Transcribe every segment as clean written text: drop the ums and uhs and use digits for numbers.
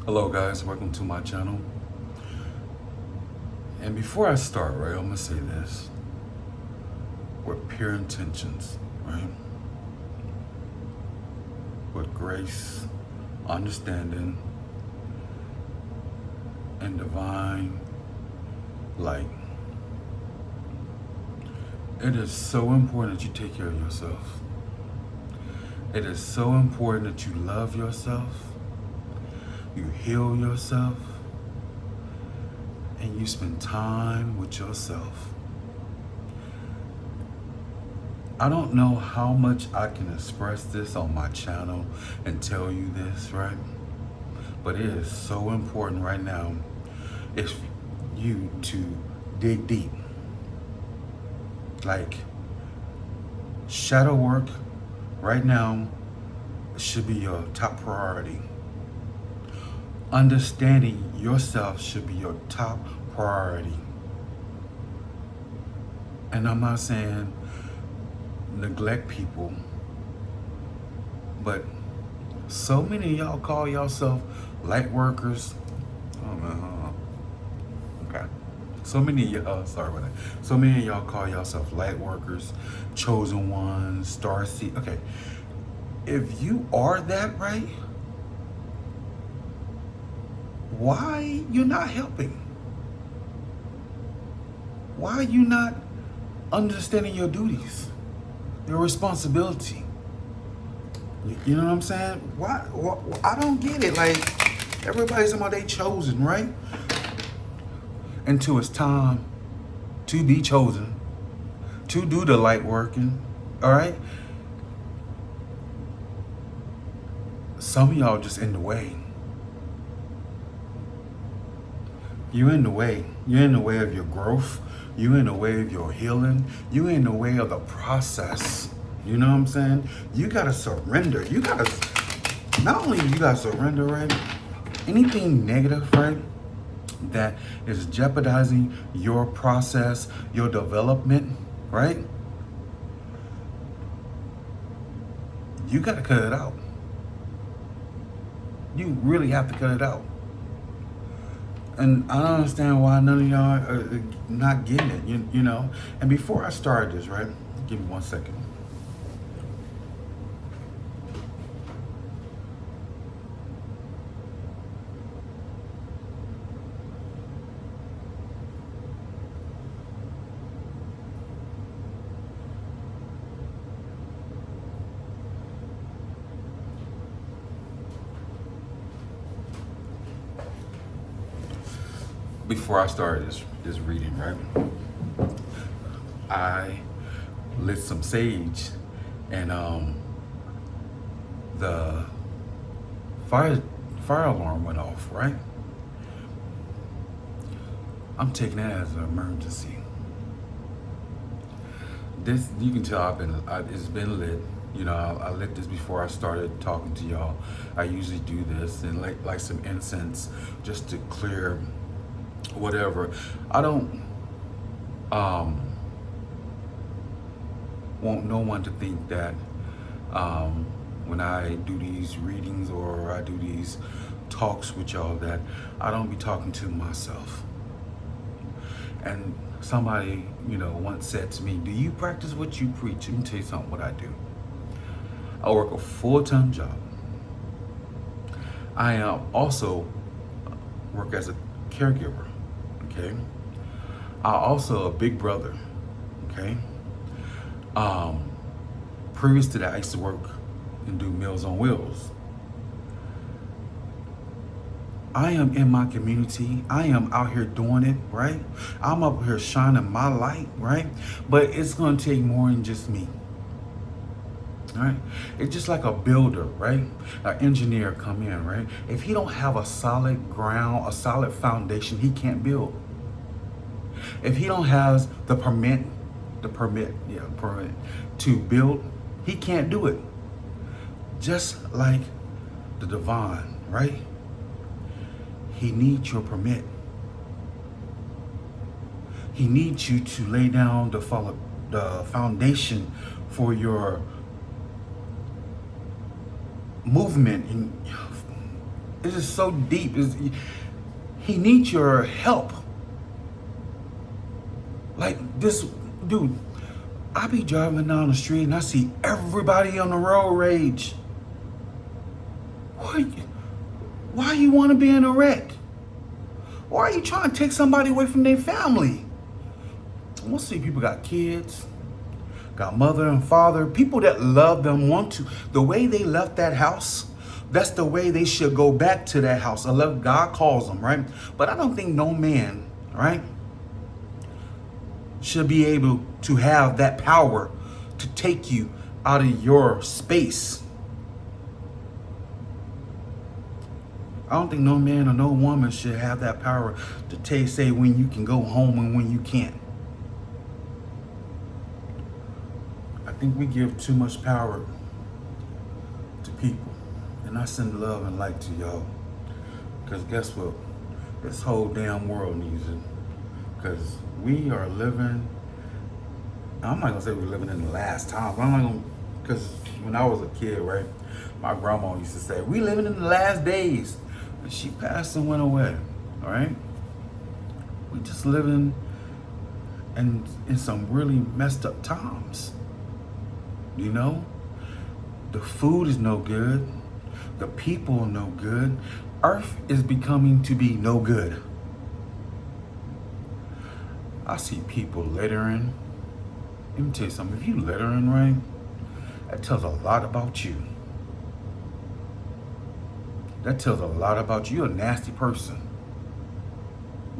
Hello guys, welcome to my channel. And before I start, right, I'm gonna say this with pure intentions, right? With grace, understanding, and divine light. It is so important that you take care of yourself. It is so important that you love yourself, you heal yourself, and you spend time with yourself. I don't know how much I can express this on my channel and tell you this, right? But it is so important right now is you to dig deep. Like, shadow work right now should be your top priority. Understanding yourself should be your top priority. And I'm not saying neglect people, but so many of y'all call yourself light workers. Oh man, hold on. Okay. So many of y'all, sorry about that. So many of y'all call yourself light workers, chosen ones, star seed. Okay. If you are that, right, why you not helping? Why you not understanding your duties, your responsibility? You know what I'm saying? Why I don't get it. Like, everybody's talking about they chosen, right? Until it's time to be chosen, to do the light working, all right? Some of y'all just in the way. You're in the way. You're in the way of your growth. You're in the way of your healing. You're in the way of the process. You know what I'm saying? You gotta surrender. You gotta, not only you gotta surrender, right? Anything negative, right, that is jeopardizing your process, your development, right? You gotta cut it out. You really have to cut it out. And I don't understand why none of y'all are not getting it, you know? And before I start this, right, give me 1 second. Before I started this reading, right, I lit some sage, and the fire alarm went off, right? I'm taking that as an emergency. This, you can tell it's been lit. You know, I lit this before I started talking to y'all. I usually do this and like some incense just to clear whatever. I don't want no one to think that when I do these readings or I do these talks with y'all that I don't be talking to myself. And somebody, you know, once said to me, do you practice what you preach? Let me tell you something, what I do. I work a full-time job. I also work as a caregiver, okay? I also a big brother, okay? Previous to that, I used to work and do Meals on Wheels. I am in my community. I am out here doing it, right? I'm up here shining my light, right? But it's gonna take more than just me, all right? It's just like a builder, right? An engineer come in, right? If he don't have a solid ground, a solid foundation, he can't build. If he don't have the permit to build, he can't do it. Just like the divine, right? He needs your permit. He needs you to lay down the foundation for your movement. And It's just so deep. He needs your help. Like this dude, I be driving down the street and I see everybody on the road rage. Why you want to be in a wreck? Why are you trying to take somebody away from their family? We'll see people got kids, got mother and father, people that love them want to. The way they left that house, that's the way they should go back to that house unless God calls them, right? But I don't think no man, right, should be able to have that power to take you out of your space. I don't think no man or no woman should have that power to say when you can go home and when you can't. I think we give too much power to people. And I send love and light to y'all. Because guess what? This whole damn world needs it. Because we are living, I'm not going to say we're living in the last time. I'm not going to, because when I was a kid, right, my grandma used to say, we living in the last days. And she passed and went away, all right? We just living in some really messed up times, you know? The food is no good. The people are no good. Earth is becoming to be no good. I see people littering. Let me tell you something. If you littering, right, that tells a lot about you. That tells a lot about you. You're a nasty person.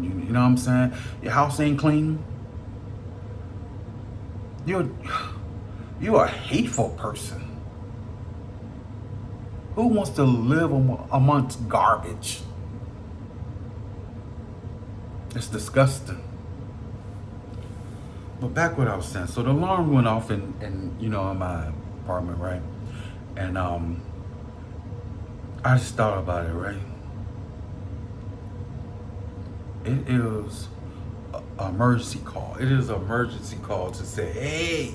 You know what I'm saying? Your house ain't clean. You're a hateful person. Who wants to live amongst garbage? It's disgusting. But back what I was saying. So the alarm went off in my apartment, right? And I just thought about it, right? It is an emergency call. It is an emergency call to say, hey,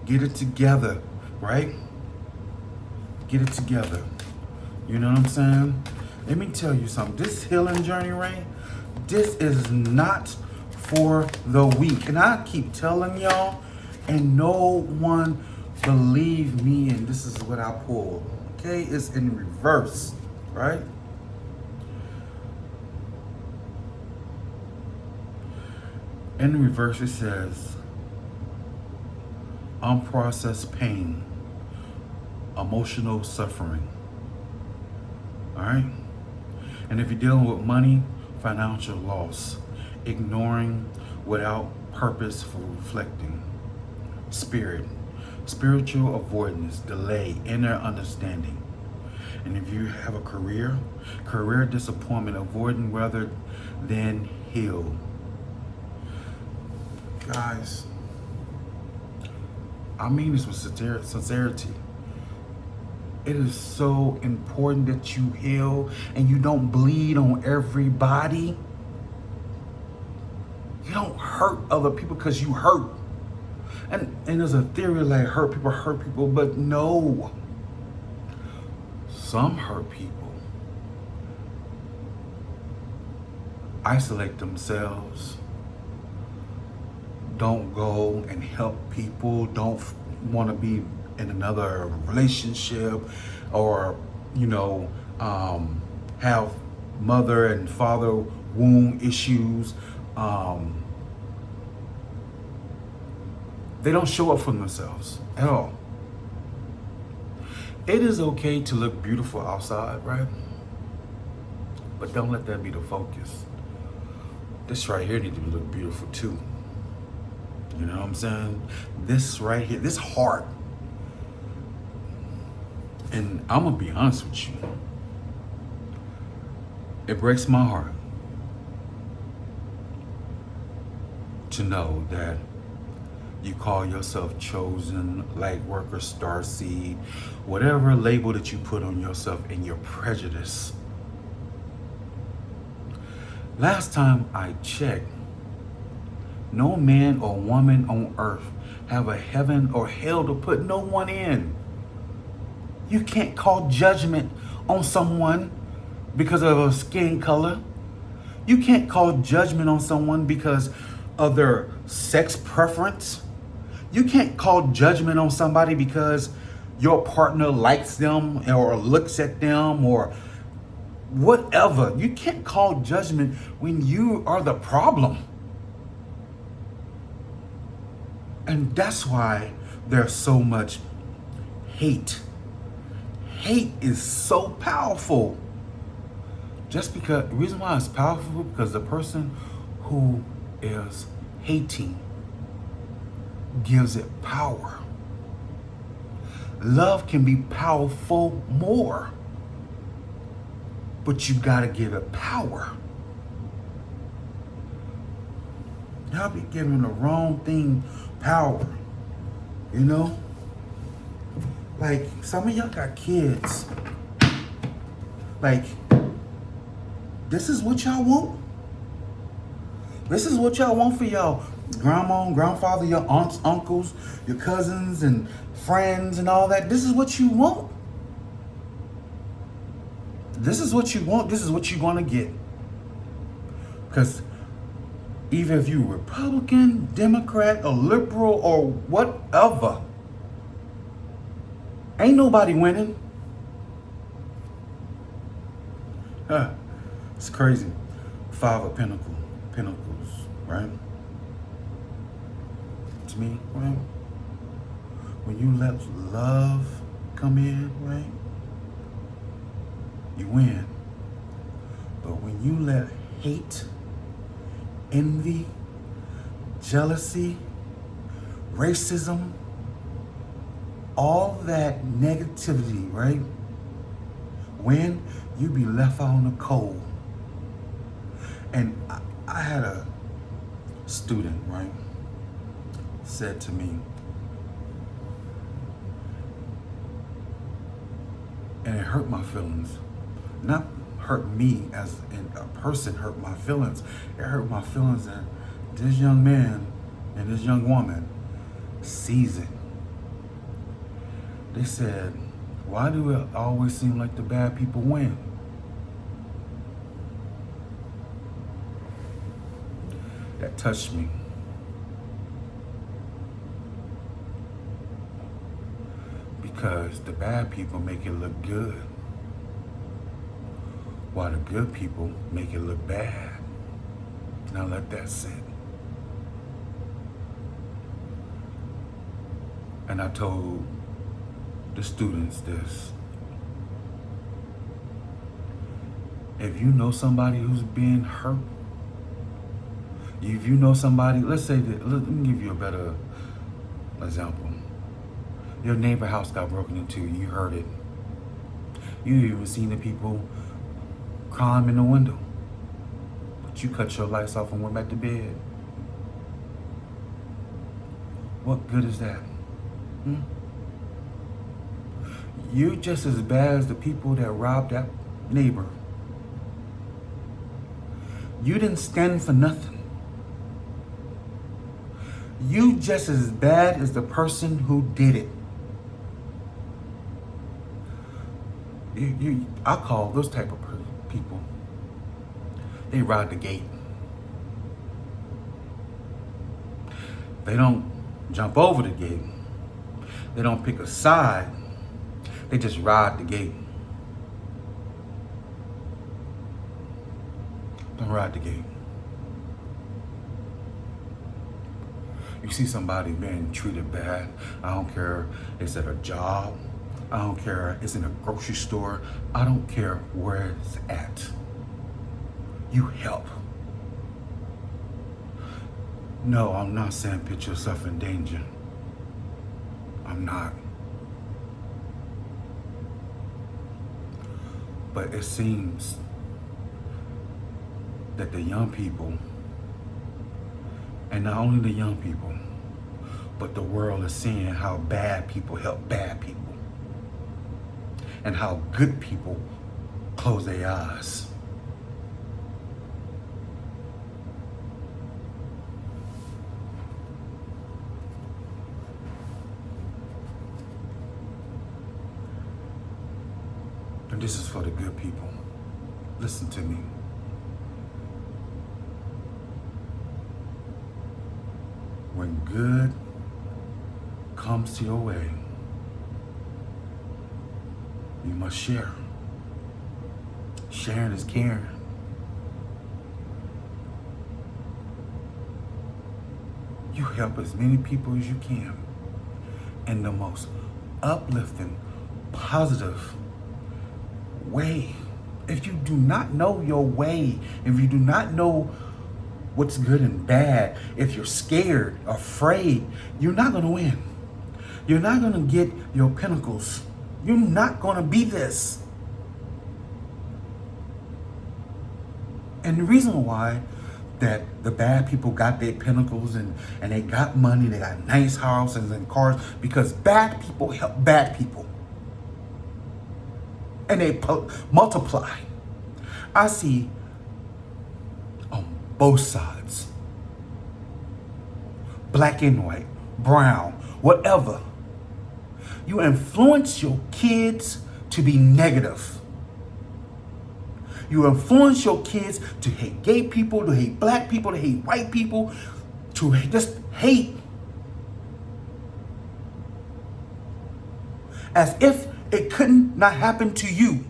get it together, right? Get it together. You know what I'm saying? Let me tell you something. This healing journey, right? This is not for the weak. And I keep telling y'all, and no one believe me, and this is what I pulled. Okay, it's in reverse, right? In reverse, it says, unprocessed pain, emotional suffering. All right? And if you're dealing with money, financial loss, ignoring without purpose for reflecting, spirit, spiritual avoidance, delay, inner understanding. And if you have a career disappointment, avoiding rather than heal. Guys, I mean this with sincerity. It is so important that you heal and you don't bleed on everybody. You don't hurt other people because you hurt. And there's a theory like hurt people, but no. Some hurt people isolate themselves, don't go and help people, don't want to be in another relationship, or have mother and father womb issues. They don't show up for themselves at all. It is okay to look beautiful outside, right? But don't let that be the focus. This right here needs to look beautiful too. You know what I'm saying? This right here, this heart. And I'm gonna be honest with you. It breaks my heart to know that you call yourself chosen, light worker, star seed, whatever label that you put on yourself and your prejudice. Last time I checked, no man or woman on earth have a heaven or hell to put no one in. You can't call judgment on someone because of a skin color. You can't call judgment on someone because of their sex preference. You can't call judgment on somebody because your partner likes them or looks at them or whatever. You can't call judgment when you are the problem. And that's why there's so much hate. Hate is so powerful. Just because, the reason why it's powerful, because the person who is hating gives it power. Love can be powerful more, but you gotta give it power. Y'all be giving the wrong thing power, you know? Like, some of y'all got kids. Like, this is what y'all want? This is what y'all want for y'all grandma and grandfather, your aunts, uncles, your cousins and friends and all that. This is what you want? This is what you want. This is what you're going to get. Because even if you're Republican, Democrat, or liberal, or whatever, ain't nobody winning. It's crazy. Five of Pentacles, right? To me, right? When you let love come in, right? You win. But when you let hate, envy, jealousy, racism, all that negativity, right? When you be left out in the cold. And I had a student, right, said to me, and it hurt my feelings. Not hurt me as in a person, hurt my feelings. It hurt my feelings that this young man and this young woman sees it. They said, why do it always seem like the bad people win? That touched me. Because the bad people make it look good, while the good people make it look bad. Now let that sit. And I told the students this. If you know somebody who's being hurt, if you know somebody, let's say that, let me give you a better example. Your neighbor house got broken into, you heard it. You even seen the people climb in the window. But you cut your lights off and went back to bed. What good is that? You're just as bad as the people that robbed that neighbor. You didn't stand for nothing. You just as bad as the person who did it. I call those type of people, they ride the gate. They don't jump over the gate. They don't pick a side. They just ride the gate. Don't ride the gate. You see somebody being treated bad, I don't care, it's at a job, I don't care, it's in a grocery store, I don't care where it's at. You help. No, I'm not saying put yourself in danger. I'm not. But it seems that the young people, and not only the young people, but the world is seeing how bad people help bad people and how good people close their eyes. And this is for the good people. Listen to me. When good comes to your way, you must share. Sharing is caring. You help as many people as you can in the most uplifting, positive way. If you do not know your way, if you do not know what's good and bad, if you're scared, afraid, you're not going to win. You're not going to get your pinnacles. You're not going to be this. And the reason why that the bad people got their pinnacles and they got money, they got nice houses and cars, because bad people help bad people. And they multiply. I see on both sides, black and white, brown, whatever. You influence your kids to be negative. You influence your kids to hate gay people, to hate black people, to hate white people, to just hate. As if it couldn't not happen to you.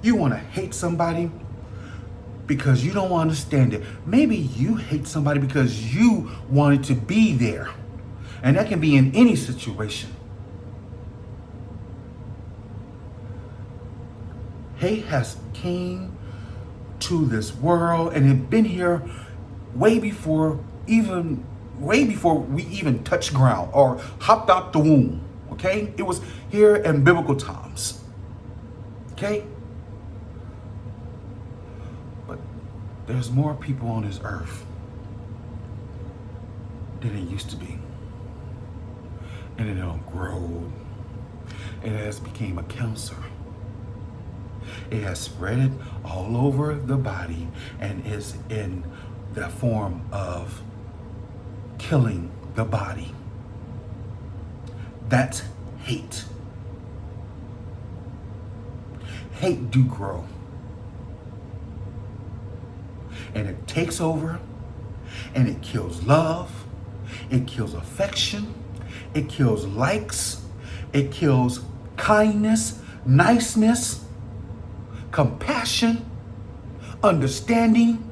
You want to hate somebody because you don't understand it. Maybe you hate somebody because you wanted to be there. And that can be in any situation. Hate has came to this world and it been here way before we even touched ground or hopped out the womb. Okay? It was here in biblical times. Okay? But there's more people on this earth than it used to be. And it don't grow. It has become a cancer. It has spread it all over the body and is in the form of killing the body. That's hate. Hate do grow. And it takes over and it kills love. It kills affection. It kills likes. It kills kindness, niceness, compassion, understanding.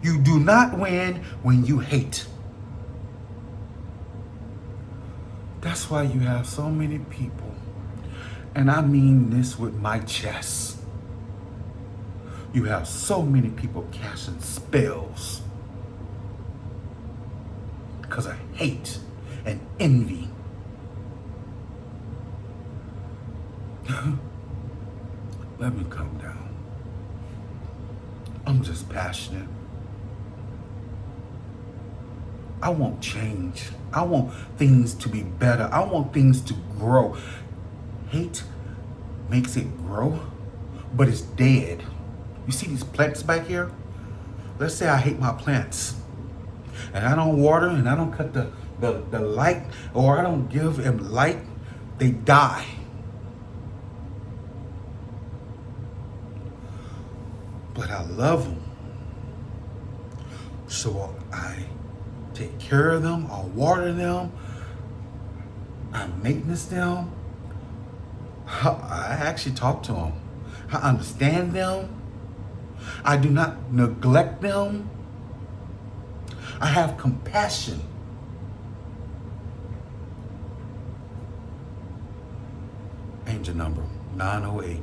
You do not win when you hate. That's why you have so many people, and I mean this with my chest. You have so many people casting spells because of hate and envy. Let me calm down. I'm just passionate. I want change. I want things to be better. I want things to grow. Hate makes it grow, but it's dead. You see these plants back here? Let's say I hate my plants and I don't water and I don't cut the light, or I don't give them light, they die. But I love them. So I take care of them, I water them, I maintenance them. I actually talk to them. I understand them. I do not neglect them. I have compassion. Angel number 908.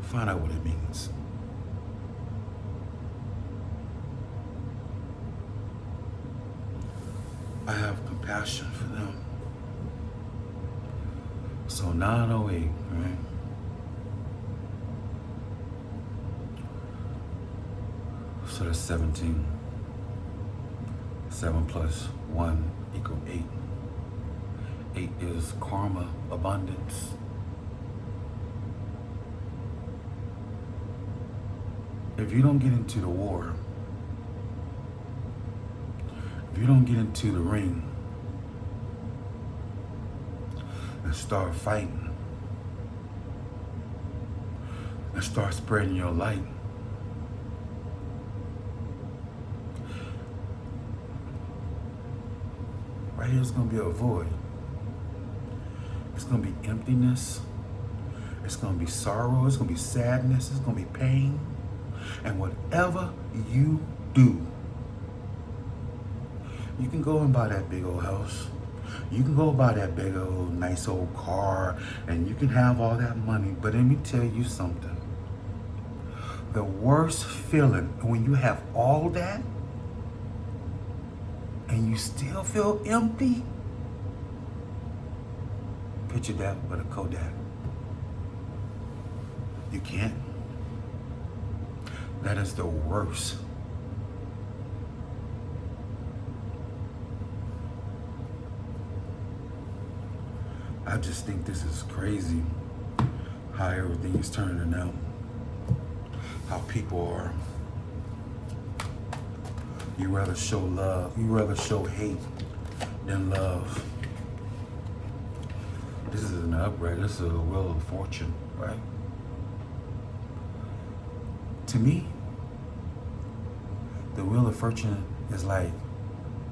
Find out what it means. I have compassion for them. So 908, right? So that's 17. 7 plus 1 equals 8. 8 is karma, abundance. If you don't get into the war, if you don't get into the ring, and start fighting and start spreading your light. Right here is going to be a void. It's going to be emptiness. It's going to be sorrow. It's going to be sadness. It's going to be pain. And whatever you do, you can go and buy that big old house. You can go buy that big old nice old car, and you can have all that money. But let me tell you something. The worst feeling when you have all that and you still feel empty, picture that with a Kodak. You can't. That is the worst. I just think this is crazy how everything is turning out. How people are. You rather show love, you rather show hate than love. This is an upgrade. This is a Wheel of Fortune, right? To me, the Wheel of Fortune is like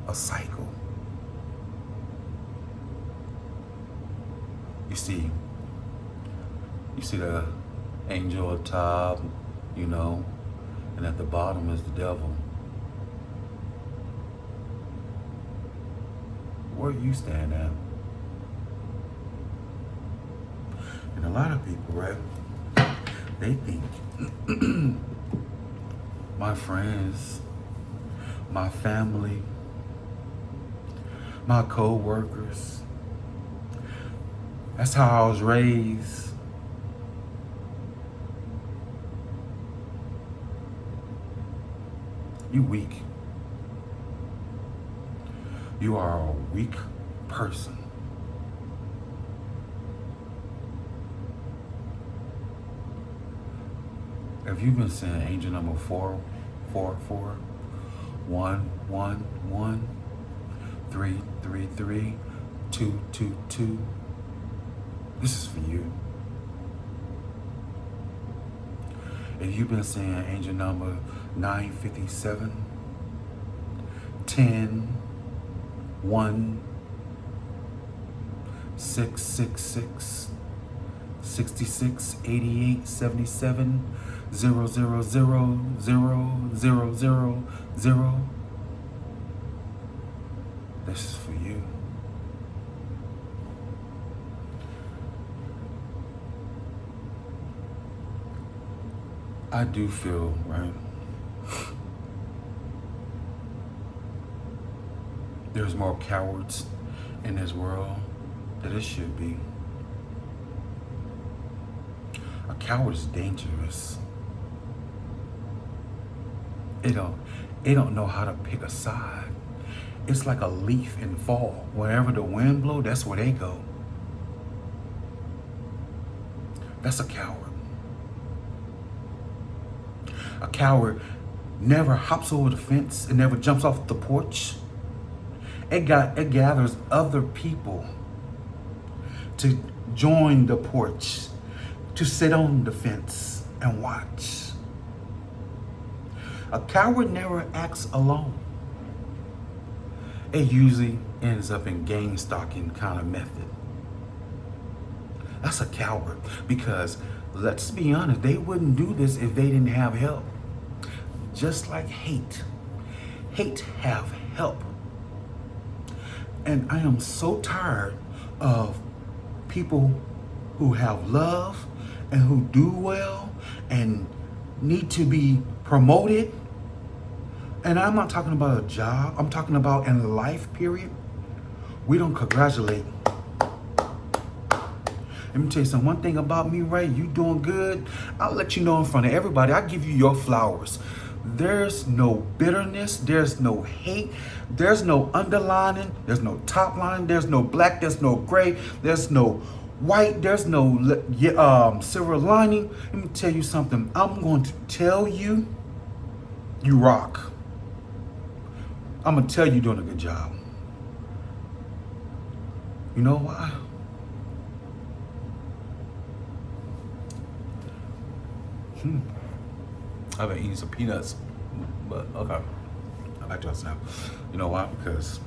a cycle. You see the angel at the top, and at the bottom is the devil. Where you stand at? And a lot of people, right? They think my friends, my family, my co-workers, that's how I was raised. You weak. You are a weak person. If you've been saying angel number 444, 111, 333, 222, this is for you. If you've been saying angel number 957, 10, 1, 666, 66, 88, 77, 000, 0, 0, 0, 0. This is for you. I do feel, right? There's more cowards in this world than it should be. A coward is dangerous. They don't know how to pick a side. It's like a leaf in fall. Wherever the wind blows, that's where they go. That's a coward. A coward never hops over the fence. It never jumps off the porch. It gathers other people to join the porch, to sit on the fence and watch. A coward never acts alone. It usually ends up in gang stalking kind of method. That's a coward, because let's be honest, they wouldn't do this if they didn't have help. Just like hate. Hate have help. And I am so tired of people who have love and who do well and need to be promoted. And I'm not talking about a job. I'm talking about in life, period. We don't congratulate. Let me tell you something. One thing about me, right? You doing good. I'll let you know in front of everybody. I'll give you your flowers. There's no bitterness. There's no hate. There's no underlining. There's no top line. There's no black. There's no gray. There's no white. There's no silver lining. Let me tell you something. I'm going to tell you, you rock. I'm going to tell you, you're doing a good job. You know why? I've been eating some peanuts, but okay. I like to us now. You know why? Because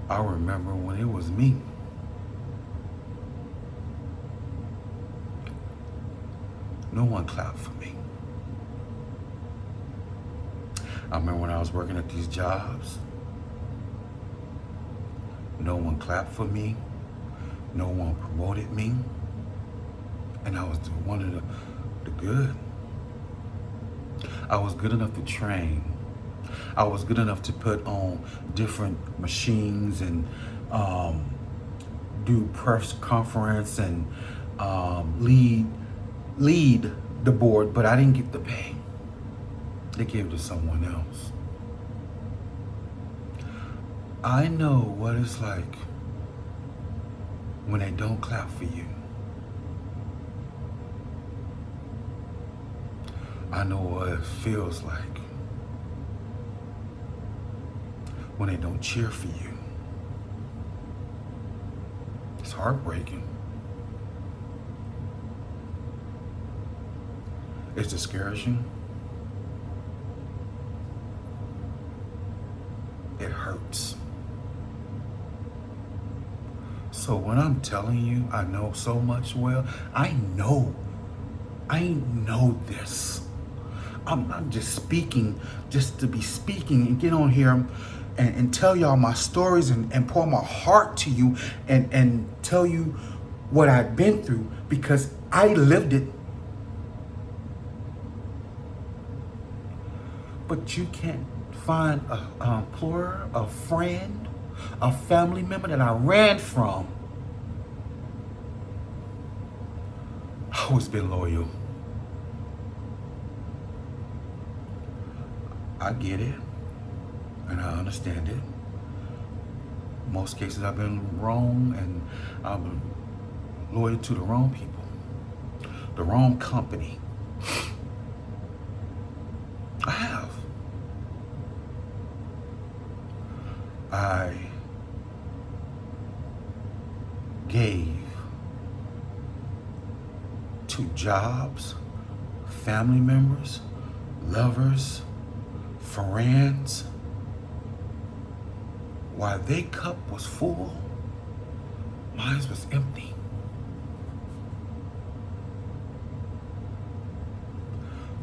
I remember when it was me. No one clapped for me. I remember when I was working at these jobs, no one clapped for me, no one promoted me, and I was one of the good. I was good enough to train. I was good enough to put on different machines and do press conference and lead the board, but I didn't get the pay. They gave it to someone else. I know what it's like when they don't clap for you. I know what it feels like when they don't cheer for you. It's heartbreaking. It's discouraging. It hurts. So when I'm telling you I know so much, well, I know this. I'm not just speaking just to be speaking and get on here and tell y'all my stories and pour my heart to you and tell you what I've been through, because I lived it. But you can't find an employer, a friend, a family member that I ran from. I've always been loyal. I get it, and I understand it. Most cases I've been wrong, and I've been loyal to the wrong people, the wrong company. I have. I gave to jobs, family members, lovers, friends, while their cup was full, mine was empty.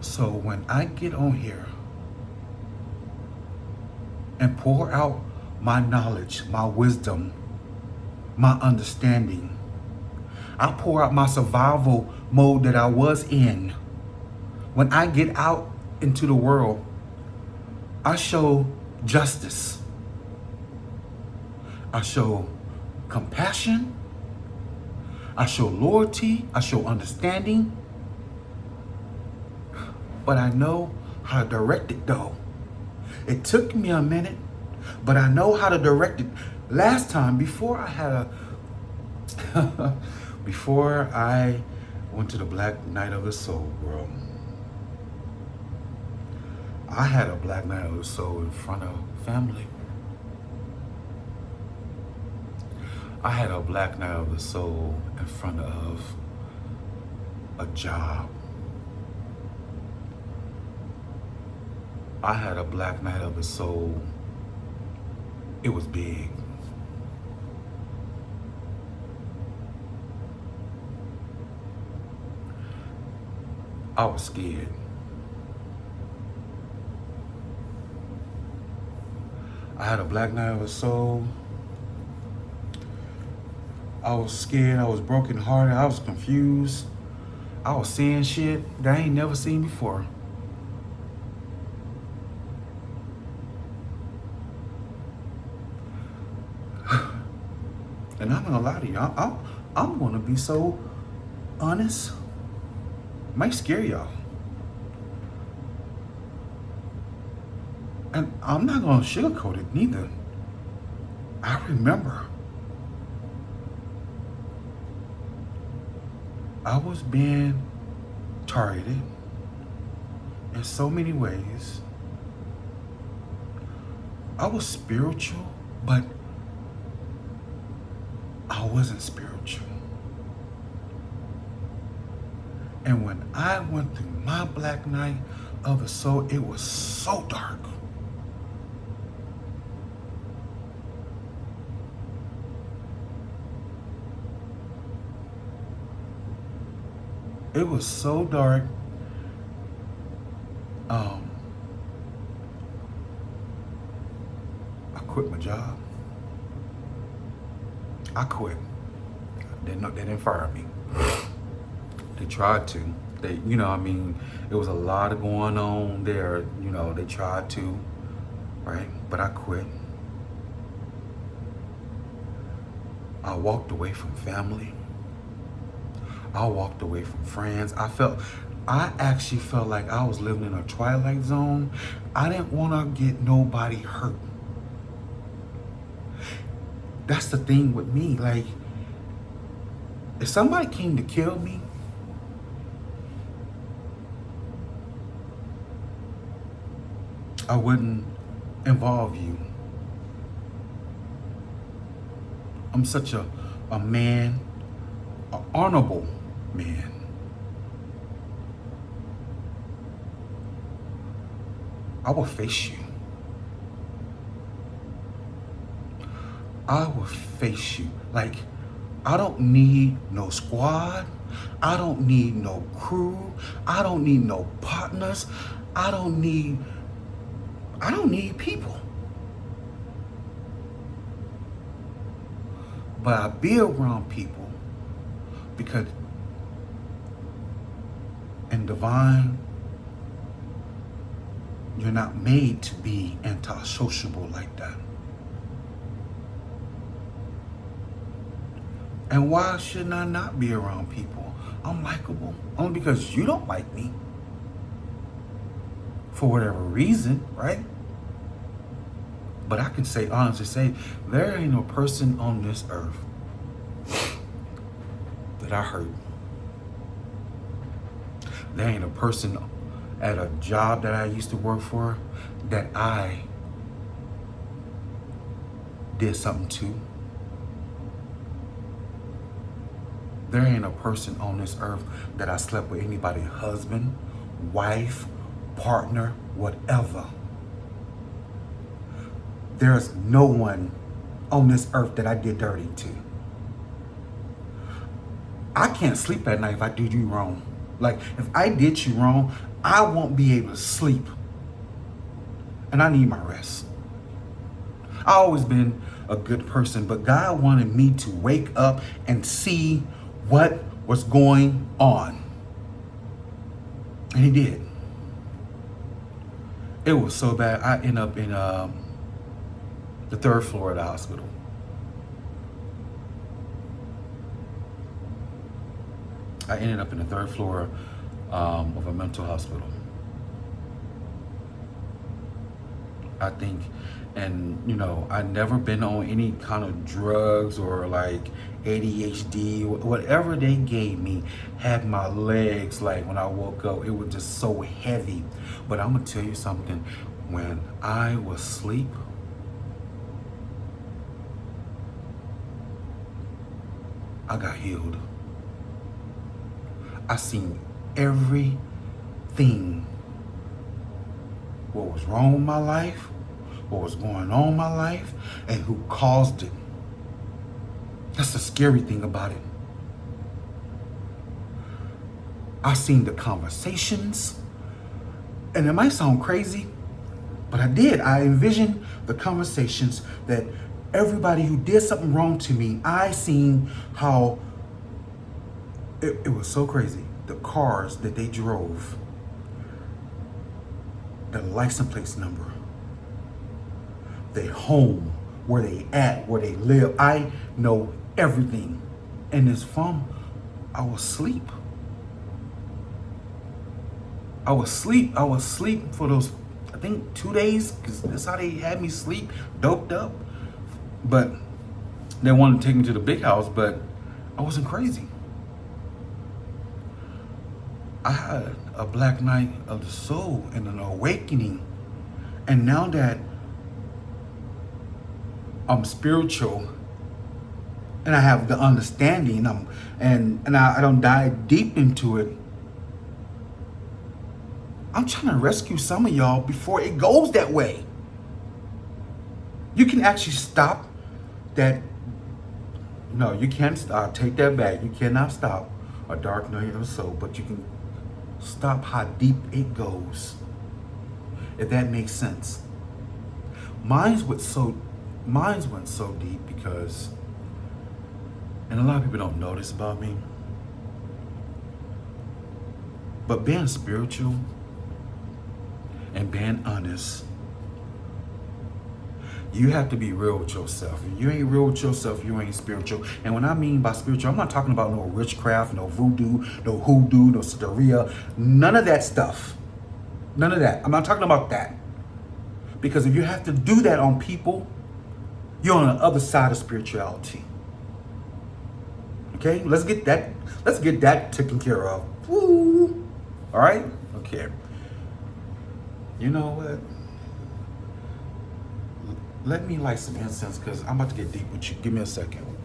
So when I get on here and pour out my knowledge, my wisdom, my understanding, I pour out my survival mode that I was in. When I get out into the world, I show justice. I show compassion. I show loyalty. I show understanding. But I know how to direct it though. It took me a minute, but I know how to direct it. Last time, before I went to the Black Night of the Soul, bro, I had a Black Night of the Soul in front of family. I had a Black Night of the Soul in front of a job. I had a Black Night of the Soul. It was big. I was scared. I had a Black Night of the Soul. I was scared. I was brokenhearted. I was confused. I was seeing shit that I ain't never seen before. And I'm gonna lie to you. I'm gonna be so honest. Might scare y'all. And I'm not gonna sugarcoat it neither. I remember I was being targeted in so many ways. I was spiritual, but I wasn't spiritual. And when I went through my black night of the soul, it was so dark. It was so dark. I quit my job. I quit. They didn't fire me. They tried to. It was a lot of going on there. They tried to, right? But I quit. I walked away from family. I walked away from friends. I actually felt like I was living in a twilight zone. I didn't want to get nobody hurt. That's the thing with me. Like, if somebody came to kill me, I wouldn't involve you. I'm such a man, an honorable man. I will face you. I will face you. Like, I don't need no squad. I don't need no crew. I don't need no partners. I don't need people. But I be around people because in divine, you're not made to be antisociable like that. And why should I not be around people? I'm likable. Only because you don't like me. For whatever reason, right? But I can say, honestly say, there ain't no person on this earth that I hurt. There ain't a person at a job that I used to work for that I did something to. There ain't a person on this earth that I slept with anybody's husband, wife, partner, whatever. There's no one on this earth that I did dirty to. I can't sleep at night if I do you wrong. Like, if I did you wrong, I won't be able to sleep. And I need my rest. I've always been a good person, but God wanted me to wake up and see what was going on. And he did. It was so bad, I ended up in the third floor of the hospital. I ended up in the third floor of a mental hospital. I think, and I'd never been on any kind of drugs or like ADHD, whatever they gave me had my legs, like when I woke up, it was just so heavy. But I'm gonna tell you something, when I was asleep, I got healed. I seen everything, what was wrong with my life, what was going on in my life, and who caused it. That's the scary thing about it. I seen the conversations, and it might sound crazy, but I did. I envisioned the conversations that everybody who did something wrong to me, I seen how it was so crazy. The cars that they drove, the license plate number, their home, where they at, where they live. I know everything. And it's from, I was asleep. I was asleep for those, I think 2 days, because that's how they had me sleep, doped up. But they wanted to take me to the big house, but I wasn't crazy. I had a black night of the soul and an awakening. And now that I'm spiritual and I have the understanding, and I don't dive deep into it, I'm trying to rescue some of y'all before it goes that way. You can actually stop that. No, you can't take that back. You cannot stop a dark night of the soul, but you can stop how deep it goes, if that makes sense. Mine went so deep because, and a lot of people don't know this about me, but being spiritual and being honest, you have to be real with yourself. If you ain't real with yourself, you ain't spiritual. And when I mean by spiritual, I'm not talking about no witchcraft, no voodoo, no hoodoo, no santeria, none of that stuff. None of that. I'm not talking about that. Because if you have to do that on people, you're on the other side of spirituality. Okay? Let's get that taken care of. Woo! All right? Okay. You know what? Let me light some incense because I'm about to get deep with you. Give me a second.